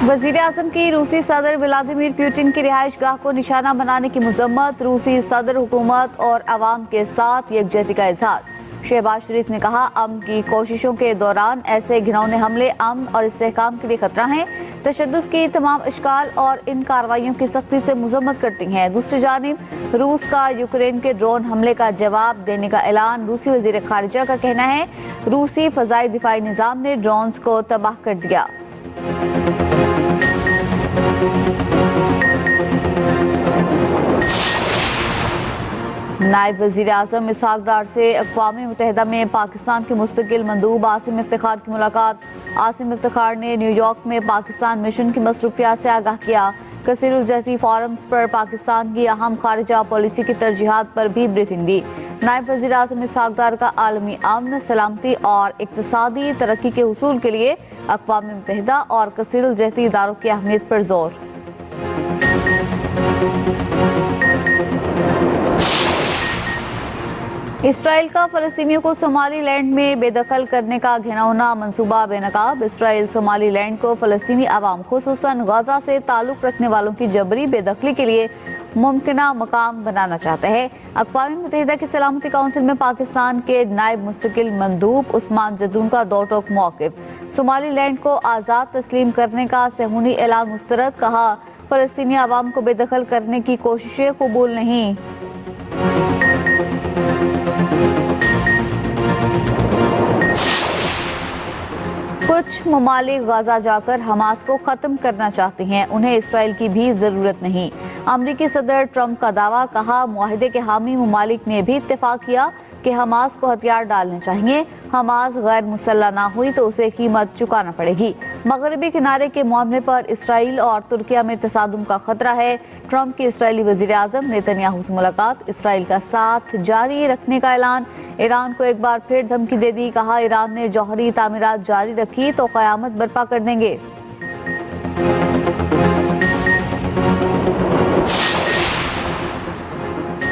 वजीर आजम की रूसी सदर व्लादिमीर पुतिन की रिहाइश गाह को निशाना बनाने की मजम्मत। रूसी सदर हुकूमत और अवाम के साथ यकजहती का इजहार। शहबाज शरीफ ने कहा, अमन की कोशिशों के दौरान ऐसे घिनौने हमले अमन और इस्तेहकाम के लिए खतरा हैं। तशद्दुद की तमाम अशकाल और इन कार्रवाइयों की सख्ती से मजम्मत करती हैं। दूसरी जानिब रूस का यूक्रेन के ड्रोन हमले का जवाब देने का ऐलान। रूसी वजीर खारिजा का कहना है, रूसी फजाई दिफाई निज़ाम ने ड्रोन्स को तबाह कर दिया। नायब वजीर आजम इसहाक डार से अक़वाम मुत्तहिदा में पाकिस्तान के मुस्तकिल मंदूब आसिम इफ्तिखार की मुलाकात। आसिम इफ्तिखार ने न्यूयॉर्क में पाकिस्तान मिशन की मसरूफियात से आगाह किया। कसीरुल जहती फोरम्स पर पाकिस्तान की अहम खारिजा पॉलिसी की तरजीहात पर भी ब्रीफिंग दी। नायब वजीर आजम इसहाक डार का आलमी अमन, सलामती और इक्तिसादी तरक्की के हुसूल के लिए अक़वाम मुत्तहिदा और कसीरुल जहती इदारों की अहमियत पर जोर। इसराइल का फ़लस्तीनियों को सोमालीलैंड में बेदखल करने का घिनौना मंसूबा बेनकाब। इसराइल सोमालीलैंड को फ़लस्तीनी अवाम खुसूसन गजा से ताल्लुक़ रखने वालों की जबरी बेदखली के लिए मुमकिना मकाम बनाना चाहता है। अक़वाम मुत्तहिदा की सलामती काउंसिल में पाकिस्तान के नायब मुस्तकिल मंदूब उस्मान जदून का दो टोक मौक़िफ़। सोमालीलैंड को आज़ाद तस्लीम करने का सेहूनी ऐलान मुस्तरद। कहा, फ़लस्तीनी अवाम को बेदखल करने की कोशिशें कबूल नहीं। कुछ ममालिक गाजा जाकर हमास को ख़त्म करना चाहते हैं, उन्हें इसराइल की भी ज़रूरत नहीं। अमरीकी सदर ट्रंप का दावा। कहा, मुआहिदे के हामी ममालिक ने भी इत्तेफाक किया कि हमास को हथियार डालने चाहिए। हमास गैर मुसल्लह ना हुई तो उसे कीमत चुकाना पड़ेगी। मगरबी किनारे के मामले पर इसराइल और तुर्किया में तसादुम का खतरा है। ट्रंप की इसराइली वजीर आजम नेतन्याहू से मुलाकात। इसराइल का साथ जारी रखने का ऐलान। ईरान को एक बार फिर धमकी दे दी। कहा, ईरान ने जौहरी तामीरात जारी रखी तो क़यामत बर्पा कर देंगे।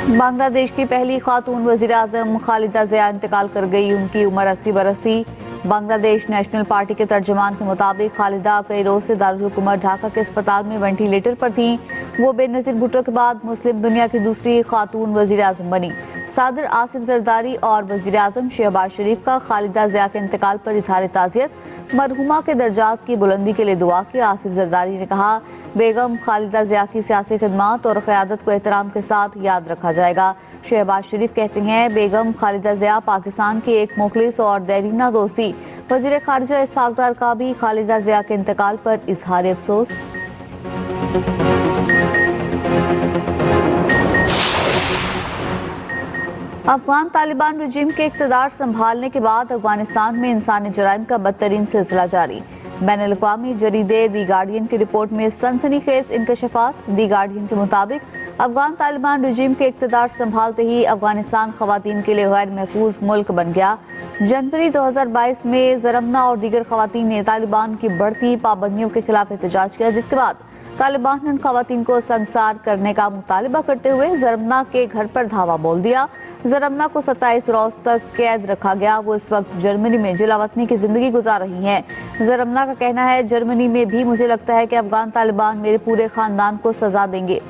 बांग्लादेश की पहली खातून वजीर आजम खालिदा ज़िया इंतकाल कर गई। उनकी उम्र 80 बरस थी। बांग्लादेश नेशनल पार्टी के तर्जुमान के मुताबिक खालिदा कई रोज से दारुल हुकूमत ढाका के अस्पताल में वेंटिलेटर पर थीं। वो बेनज़ीर भुट्टो के बाद मुस्लिम दुनिया की दूसरी खातून वजीर आजम बनी। सदर आसिफ जरदारी और वजीर आजम शहबाज शरीफ का खालिदा ज़िया के इंतकाल पर इजहार ताज़ियत। मरहुमा के दर्जात की बुलंदी के लिए दुआ की। आसिफ जरदारी ने कहा, बेगम खालिदा ज़िया की सियासी खिदमत और क़यादत को एहतराम के साथ याद रखा जाएगा। शहबाज शरीफ कहते हैं, बेगम खालिदा ज़िया पाकिस्तान की एक मुखलिस और देरीना दोस्ती। वज़ीर ख़ारिजा इसहाक डार का भी खालिदा ज़िया के इंतकाल पर इजहार अफसोस। अफगान तालिबान रजीम के इक़्तिदार संभालने के बाद अफगानिस्तान में इंसानी जराइम का बदतरीन सिलसिला जारी। बैनुल-अक़वामी जरीदे दी गार्डियन की रिपोर्ट में सनसनीखेज इंकशाफात। दी गार्डियन के मुताबिक अफगान तालिबान रजीम के इक़्तिदार संभालते ही अफगानिस्तान ख़वातीन के लिए गैर महफूज मुल्क बन गया। जनवरी 2022 में ज़रमना और दीगर ख़वातीन ने तालिबान की बढ़ती पाबंदियों के खिलाफ एहतजाज किया, जिसके बाद तालिबान ने ख़वातीन को संगसार करने का मुतालबा करते हुए ज़रमना के घर पर धावा बोल दिया। ज़रमना को 27 रोज तक कैद रखा गया। वो इस वक्त जर्मनी में जिलावतनी की जिंदगी गुजार रही हैं। ज़रमना का कहना है, जर्मनी में भी मुझे लगता है कि अफगान तालिबान मेरे पूरे खानदान को सजा देंगे।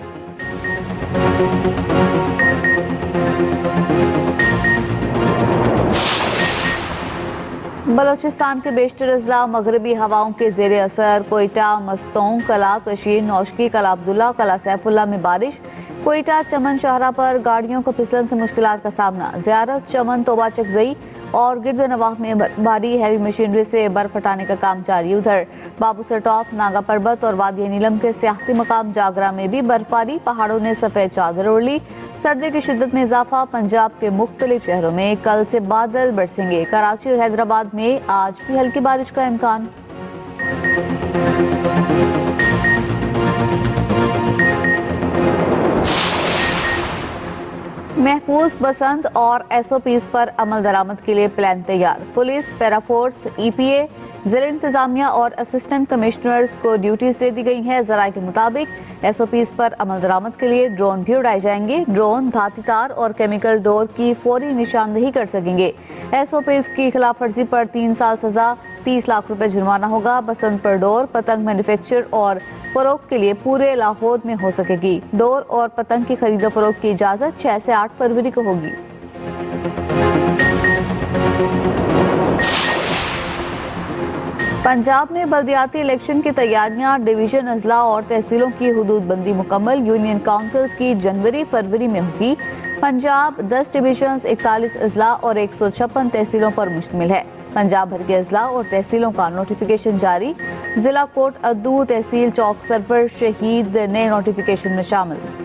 बलोचिस्तान के बेशतर अजला मगरबी हवाओं के जेर असर। कोयटा, मस्तोंग, कला कशीर, नौशकी, कला अब्दुल्ला, कला सैफुल्ला में बारिश। कोयटा चमन शाहरा पर गाड़ियों को फिसलन से मुश्किलात का सामना। ज़ियारत, चमन, तोबा चकजई और गिरदनवाह में भारी हैवी मशीनरी से बर्फ हटाने का काम जारी। उधर बाबूसर टॉप, नागा पर्वत और वादी नीलम के सियाहती मकाम जागरा में भी बर्फबारी। पहाड़ों ने सफ़ेद चादर ओढ़ ली। सर्दी की शिद्दत में इजाफा। पंजाब के मुख्तलिफ शहरों में कल से बादल बरसेंगे। कराची और हैदराबाद में आज भी हल्की बारिश का इम्कान। महफूज बसंत और SOPs पर अमल दरामद के लिए प्लान तैयार। पुलिस, पैराफोर्स, EPA, जिला इंतजामिया और असिस्टेंट कमिश्नर्स को ड्यूटीज दे दी गई हैं। जराये के मुताबिक SOPs पर अमल दरामद के लिए ड्रोन भी उड़ाए जाएंगे। ड्रोन धाती तार और केमिकल डोर की फौरी निशानदेही कर सकेंगे। SOPs की खिलाफ वर्जी पर 3 साल सजा, 30 लाख रुपए जुर्माना होगा। बसंतपुर डोर पतंग मैन्युफैक्चर और फरोख्त के लिए पूरे लाहौर में हो सकेगी। डोर और पतंग की खरीदो फरोख्त की इजाजत 6 से 8 फरवरी को होगी। पंजाब में बल्दियाती इलेक्शन की तैयारियां, डिवीजन अजला और तहसीलों की हुदूदबंदी मुकम्मल। यूनियन काउंसिल्स की जनवरी-फरवरी में होगी। पंजाब 10 डिवीजन, 41 अजला और 156 तहसीलों पर मुश्तमिल है। पंजाब भर के अजला और तहसीलों का नोटिफिकेशन जारी। जिला कोट अद्दू, तहसील चौक सरवर शहीद नए नोटिफिकेशन में शामिल।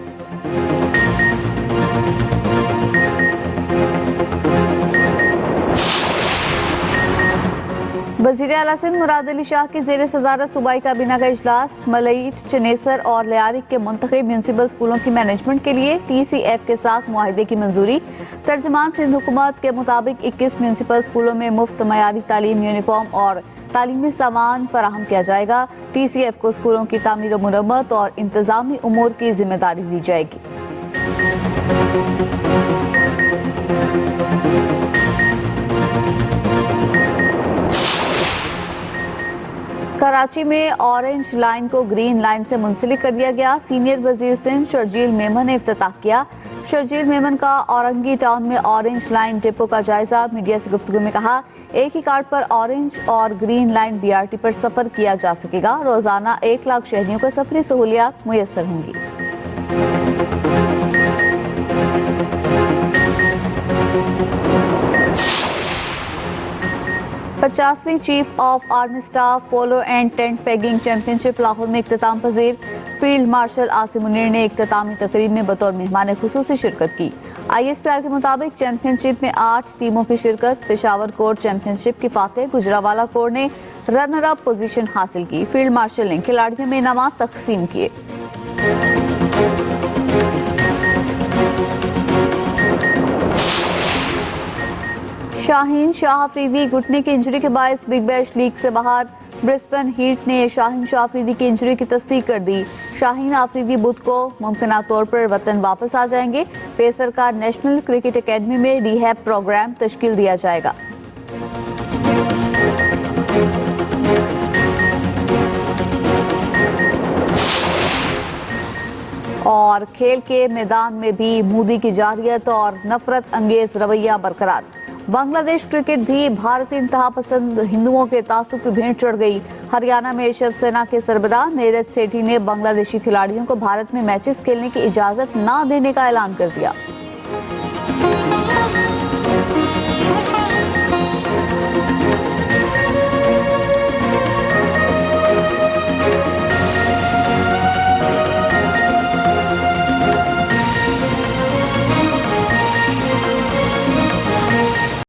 वज़ीर आला सिंध मुराद अली शाह की ज़ेर सदारत सूबाई काबीना का इजलास। मलईट, चनेसर और लियारिक के मुंतखब म्यूनसिपल स्कूलों की मैनेजमेंट के लिए TCF के साथ मुआहिदे की मंजूरी। तर्जमान सिंध हुकूमत के मुताबिक 21 म्यूनसिपल स्कूलों में मुफ्त मयारी तालीम, यूनिफॉर्म और तालीमी सामान फराहम किया जाएगा। TCF को स्कूलों की तामीर व मुरम्मत और इंतजामी उमूर की जिम्मेदारी दी जाएगी। कराची में ऑरेंज लाइन को ग्रीन लाइन से मुंसलिक कर दिया गया। सीनियर वजीर सिंध शर्जील मेमन ने इफ्तिताह किया। शर्जील मेमन का औरंगी टाउन में ऑरेंज लाइन डिपो का जायजा। मीडिया से गुफ्तगू में कहा, एक ही कार्ड पर ऑरेंज और ग्रीन लाइन BRT पर सफर किया जा सकेगा। रोजाना 1 लाख शहरियों को सफरी सहूलियात मुयस्सर होंगी। 50वीं chief of army staff polo and tent pegging championship Lahore में इख्तिताम पजीर। फील्ड मार्शल आसिम मुनीर ने इख्तितामी तकरीब में बतौर मेहमान खुसूसी शिरकत की। ISPR के मुताबिक चैंपियनशिप में 8 टीमों की शिरकत। पेशावर कोर चैंपियनशिप की फातेह गुजरावाला कोर ने रनर अप पोजीशन हासिल की। फील्ड मार्शल ने खिलाड़ियों में इनामात तकसीम किए। शाहीन शाह अफरीदी घुटने की इंजरी के बायस बिग बैश लीग से बाहर। ब्रिस्बेन हीट ने शाहीन शाह अफरीदी की इंजरी की तस्दीक कर दी। शाहीन अफरीदी बुध को मुमकिना तौर पर वतन वापस आ जाएंगे। पेसर का नेशनल क्रिकेट एकेडमी में रिहैब प्रोग्राम तश्कील दिया जाएगा। और खेल के मैदान में भी मोदी की जारियत और नफरत अंगेज रवैया बरकरार। बांग्लादेश क्रिकेट भी भारतीय इंतहा पसंद हिंदुओं के तासुब की भेंट चढ़ गई। हरियाणा में शिवसेना के सरबराह नीरज सेठी ने बांग्लादेशी खिलाड़ियों को भारत में मैचेस खेलने की इजाजत न देने का ऐलान कर दिया।